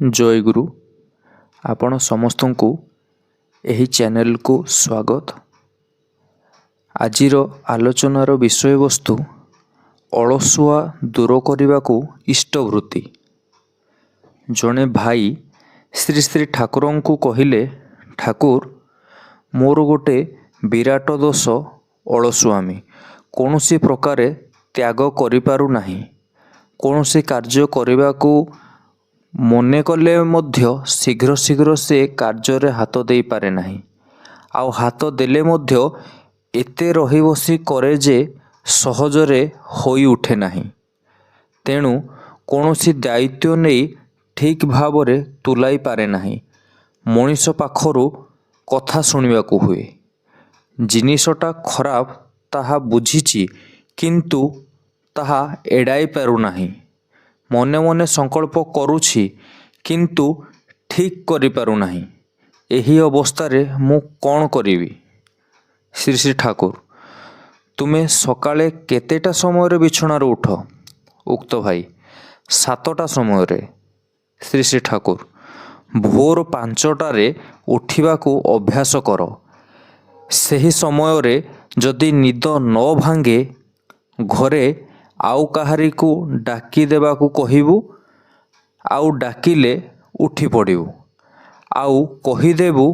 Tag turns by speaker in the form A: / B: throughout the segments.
A: जय गुरु। आपण समस्त को यही चैनल को स्वागत। आजिर आलोचनार विषय वस्तु अलसुआ दूर करने को इष्टवृत्ति। जड़े भाई श्री श्री ठाकुर को कहले, ठाकुर मोर गोटे विराट दोष अलसुआमी, कौन सी प्रकार त्याग करिपारु नाही, कौन सी कार्य करने को मने कले मध्य शीघ्र शीघ्र से कार्य हाथ दे पारे नाही, आउ हाथ देले मध्य एते रही बसी करे जे सहजरे होई उठे नाही। तेणु कौनसी दायित्व नहीं ठीक भावरे तुलाई पारे नाही। मनीष पाखरु कथा शुणिबाकु हुए। जिनिसटा खराब ताहा बुझिछि किंतु ताहा एड़ाई पारु नाही। मने मने संकल्प करुछि किंतु ठीक करि पारु नाही। एही अवस्थारे मु कौन करिवि? श्री श्री ठाकुर, तुमे सकाळे केतेटा समय बिछणारू उठ? उक्त भाई, 7टा समय। श्री श्री ठाकुर, भोर 5टारे उठिबाकू अभ्यास कर। सही समय रे जदि निद न भांगे घरे आउ काहारी को डाकी देबाकू कहिबू, आउ डाकिले उठी पड़िबू, आउ कहिदेबू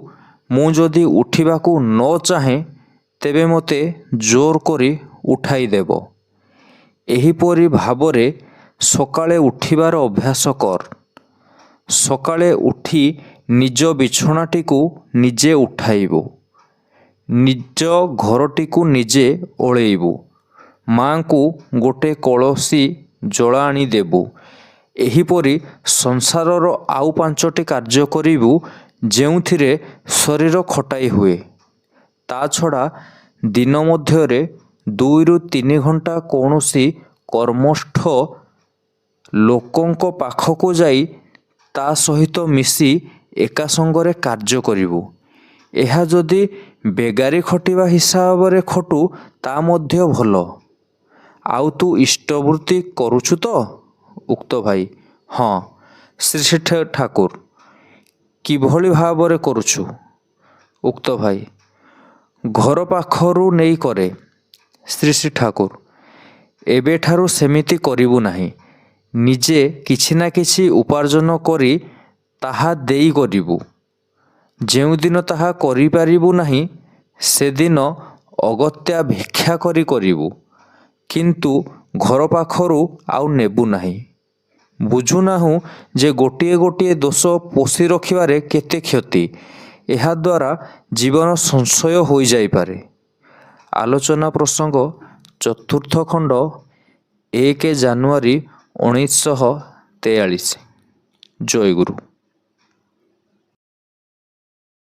A: मु जदि उठिबाकू न चाहे तेबे मते जोर करी उठाई देब। एहीपरि भावरे सकाळे उठिबार अभ्यास कर। सकाळे उठी निज बिछणाटी को निजे उठाइबू, निज घरटी को निजे ओळेइबू, माँ को गोटे कलसी जला आनी देबू। एहीपरि संसारर आउ 5टी कार्य करिबू जेउथिरे शरीर खटाई हुए। ता छड़ा दिन मध्यरे 2 ରୁ 3 घंटा कौनसी कर्मस्थ लोकंक पाखको जाई ता सहित मिसी एका संगरे कार्य करिबू। एहा जदि बेगारी खटिबा हिसाब रे खटू ता मध्य भल। आउ तू इष्टवृत्ति करुछु तो? उक्त भाई, हाँ। श्री श्री ठाकुर, किभली भावरे करुछु? उक्त भाई, घर पाखरु नेई करे। श्री श्री ठाकुर, एबेठारु सेमिति करिबु नाही। निजे किछि ना किछि उपार्जन करी ताहा देई करिबु। जेउ दिन ताहा करि पारिबु नाही से दिन अगत्या भिक्षा करी करिबु, किंतु घर पाखरु आउ नेबु नाही। बुझु नाहु जे गोटिए गोटिए दोष पोषी रखिबारे केते क्षति। एहा द्वारा जीवन संशय होई जाई पारे। आलोचना प्रसंग 4th खंड 1 ଜାନୁଆରୀ 1943। जय गुरु।